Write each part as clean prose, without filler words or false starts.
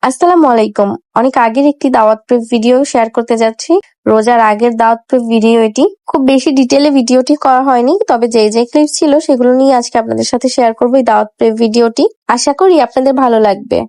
আসসালামু আলাইকুম। অনেক আগের একটি দাওয়াত প্রেপ ভিডিও শেয়ার করতে যাচ্ছি। রোজার আগের দাওয়াত প্রেপ ভিডিও এটি। খুব বেশি ডিটেইলে ভিডিওটি করা হয়নি, তবে যে ক্লিপ ছিল সেগুলো নিয়ে আজকে আপনাদের সাথে শেয়ার করব এই দাওয়াত প্রেপ ভিডিওটি। আশা করি আপনাদের ভালো লাগবে।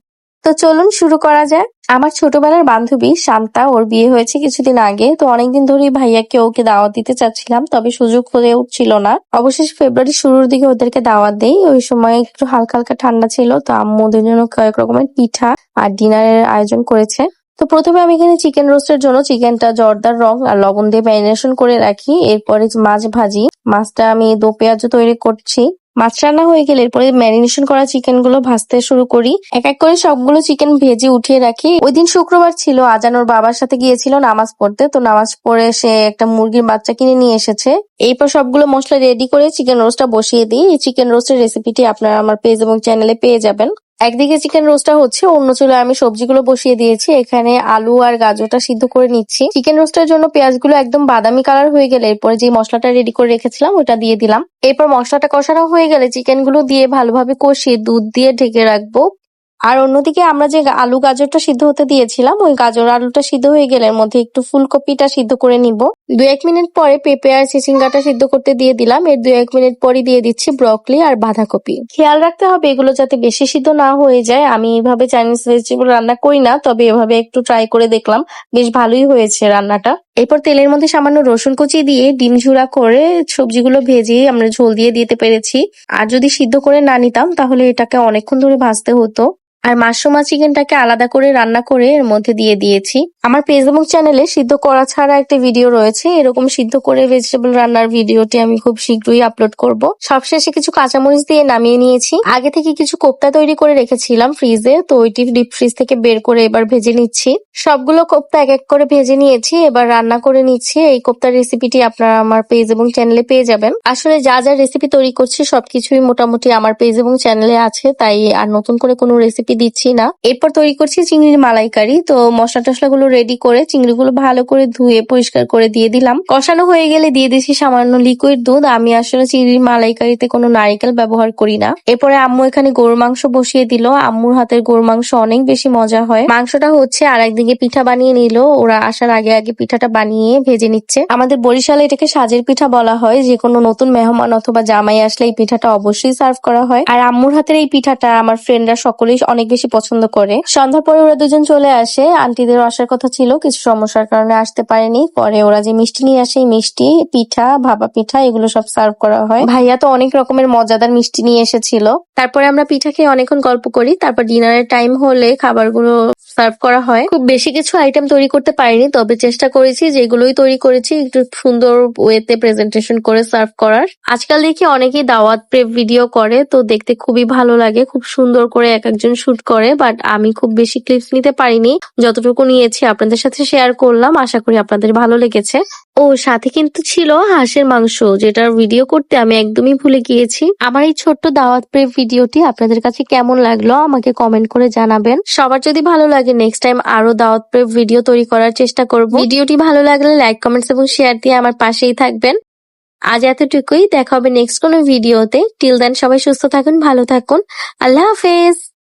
তো চলুন শুরু করা যায়। আমার ছোটবেলার বান্ধবী শান্তা, ওর বিয়ে হয়েছে কিছুদিন আগে। তো অনেকদিন ধরেই ভাইয়াকে ওকে দাওয়াত দিতে চাচ্ছিলাম, তবে সুযোগ হয়ে উঠছিল না। অবশেষে ফেব্রুয়ারির শুরুর দিকে ওদেরকে দাওয়াত দেই। ওই সময় একটু হালকা হালকা ঠান্ডা ছিল, তো আম্মু ওদের জন্য কয়েক রকমের পিঠা আর ডিনারের আয়োজন করেছে। তো প্রথমে আমি এখানে চিকেন রোস্টের জন্য চিকেনটা জর্দার রং আর লবণ দিয়ে ম্যারিনেশন করে রাখি। এরপরে মাছ ভাজি। মাছটা আমি দো পেঁয়াজ তৈরি করছি। মাছ রান্না হয়ে গেলে এরপরে ম্যারিনেশন করা চিকেন গুলো ভাজতে শুরু করি। এক এক করে সবগুলো চিকেন ভেজে উঠিয়ে রাখি। ওই দিন শুক্রবার ছিল, আজান ওর বাবার সাথে গিয়েছিল নামাজ পড়তে। তো নামাজ পড়ে সে একটা মুরগির বাচ্চা কিনে নিয়ে এসেছে। এরপর সবগুলো মশলা রেডি করে চিকেন রোস্টটা বসিয়ে দিই। এই চিকেন রোস্টের রেসিপিটি আপনারা আমার পেজ এবং চ্যানেলে পেয়ে যাবেন। একদিকে চিকেন রোস্টটা হচ্ছে, অন্য চুলায় আমি সবজিগুলো বসিয়ে দিয়েছি। এখানে আলু আর গাজরটা সিদ্ধ করে নিচ্ছি। চিকেন রোস্টের জন্য পেঁয়াজগুলো একদম বাদামি কালার হয়ে গেলে এরপরে যে মশলাটা রেডি করে রেখেছিলাম ওটা দিয়ে দিলাম। এরপর মশলাটা কষানো হয়ে গেলে চিকেনগুলো দিয়ে ভালোভাবে কষিয়ে দুধ দিয়ে ঢেকে রাখবো। আর অন্যদিকে আমরা যে আলু গাজরটা সিদ্ধ হতে দিয়েছিলাম, ওই গাজর আলুটা সিদ্ধ হয়ে গেলে এর মধ্যে একটু ফুলকপিটা সিদ্ধ করে নিব। 2-1 মিনিট পরে পেঁপে আর চিচিঙ্গাটা সিদ্ধ করতে দিয়ে দিলাম। এর 2-1 মিনিট পরে দিয়ে দিচ্ছি ব্রকলি আর বাঁধাকপি। খেয়াল রাখতে হবে এগুলো যাতে বেশি সিদ্ধ না হয়ে যায়। আমি এইভাবে চাইনিজ ভেজিটেবল রান্না করি না, তবে এভাবে একটু ট্রাই করে দেখলাম, বেশ ভালোই হয়েছে রান্নাটা। এরপর তেলের মধ্যে সামান্য রসুন কুচি দিয়ে ডিম ঝুরা করে সবজিগুলো ভেজে আমরা ঝোল দিয়ে দিতে পেরেছি। আর যদি সিদ্ধ করে না নিতাম তাহলে এটাকে অনেকক্ষণ ধরে ভাজতে হতো। আর মাশরুম আর চিকেনটাকে আলাদা করে রান্না করে এর মধ্যে দিয়ে দিয়েছি। আমার পেজ এবং চ্যানেলে সিদ্ধ করা ছাড়া একটা ভিডিও রয়েছে, এরকম সিদ্ধ করে ভেজিটেবল রান্নার ভিডিওটি আমি খুব শীঘ্রই আপলোড করব। সবশেষে কিছু কাঁচামরিচ দিয়ে নামিয়ে নিয়েছি। আগে থেকে কিছু কোপ্তা তৈরি করে রেখেছিলাম ফ্রিজে, তো ওইটি ডিপ ফ্রিজ থেকে বের করে এবার ভেজে নিচ্ছি। সবগুলো কোপ্তা এক এক করে ভেজে নিয়েছি, এবার রান্না করে নিচ্ছি। এই কোপ্তার রেসিপিটি আপনারা আমার পেজ এবং চ্যানেলে পেয়ে যাবেন। আসলে যা যা রেসিপি তৈরি করছি সবকিছুই মোটামুটি আমার পেজ এবং চ্যানেলে আছে, তাই আর নতুন করে কোনো রেসিপি দিচ্ছি না। এরপর তৈরি করছি চিংড়ির মালাইকারি। তো মশলা টশলা গুলো রেডি করে চিংড়িগুলো ভালো করে ধুয়ে পরিষ্কার করে দিয়ে দিলাম। কষানো হয়ে গেলে দিয়ে দিচ্ছি সামান্য লিকুইড দুধ। আমি আসলে চিংড়ির মালাইকারিতে কোনো নারিকেল ব্যবহার করি না। এরপরে আম্মু এখানে গরুর মাংস বসিয়ে দিল। আম্মুর হাতের গরুর মাংস অনেক বেশি মজা হয়। মাংসটা হচ্ছে, আর একদিকে পিঠা বানিয়ে নিল। ওরা আসার আগে আগে পিঠাটা বানিয়ে ভেজে নিচ্ছে। আমাদের বরিশালে এটাকে সাজের পিঠা বলা হয়। যে কোনো নতুন মেহমান অথবা জামাই আসলে এই পিঠাটা অবশ্যই সার্ভ করা হয়। আর আম্মুর হাতের এই পিঠাটা আমার ফ্রেন্ডরা সকলেই অনেক বেশি পছন্দ করে। সন্ধ্যার পরে ওরা দুজন চলে আসে। আন্টিদেরও আসার কথা ছিল, কিছু সমস্যার কারণে আসতে পারেনি। পরে ওরা যে মিষ্টি নিয়ে আসে, মিষ্টি পিঠা ভাপা পিঠা এগুলো সব সার্ভ করা হয়। ভাইয়া তো অনেক রকমের মজাদার মিষ্টি নিয়ে এসেছিল। তারপরে আমরা পিঠা খেয়ে অনেকক্ষণ গল্প করি। তারপর ডিনারের টাইম হলে খাবারগুলো সার্ভ করা হয়। খুব বেশি কিছু আইটেম তৈরি করতে পারিনি, তবে চেষ্টা করেছি যেগুলোই তৈরি করেছি একটু সুন্দর ওয়েতে প্রেজেন্টেশন করে সার্ভ করার। আজকাল দেখি অনেকেই দাওয়াত প্রেপ ভিডিও করে, তো দেখতে খুবই ভালো লাগে। খুব সুন্দর করে এক একজন শুট করে, বাট আমি খুব বেশি ক্লিপস নিতে পারিনি। যতটুকু নিয়েছি আপনাদের সাথে শেয়ার করলাম। আশা করি আপনাদের ভালো লেগেছে। ও সাথে কিন্তু ছিল হাঁসের মাংস, যেটার ভিডিও করতে আমি একদমই ভুলে গিয়েছি। আমার এই ছোট্ট দাওয়াত প্রেপ ভিডিওটি আপনাদের কাছে কেমন লাগলো আমাকে কমেন্ট করে জানাবেন। সবার যদি ভালো লাগে নেক্সট টাইম আরো দাওয়াত প্রেপ ভিডিও তৈরি করার চেষ্টা করব। ভিডিওটি ভালো লাগলে লাইক কমেন্টস এবং শেয়ার দিয়ে আমার পাশেই থাকবেন। আজ এতটুকুই, দেখা হবে নেক্সট কোনো ভিডিওতে। টিল দেন সবাই সুস্থ থাকুন, ভালো থাকুন। আল্লাহ হাফেজ।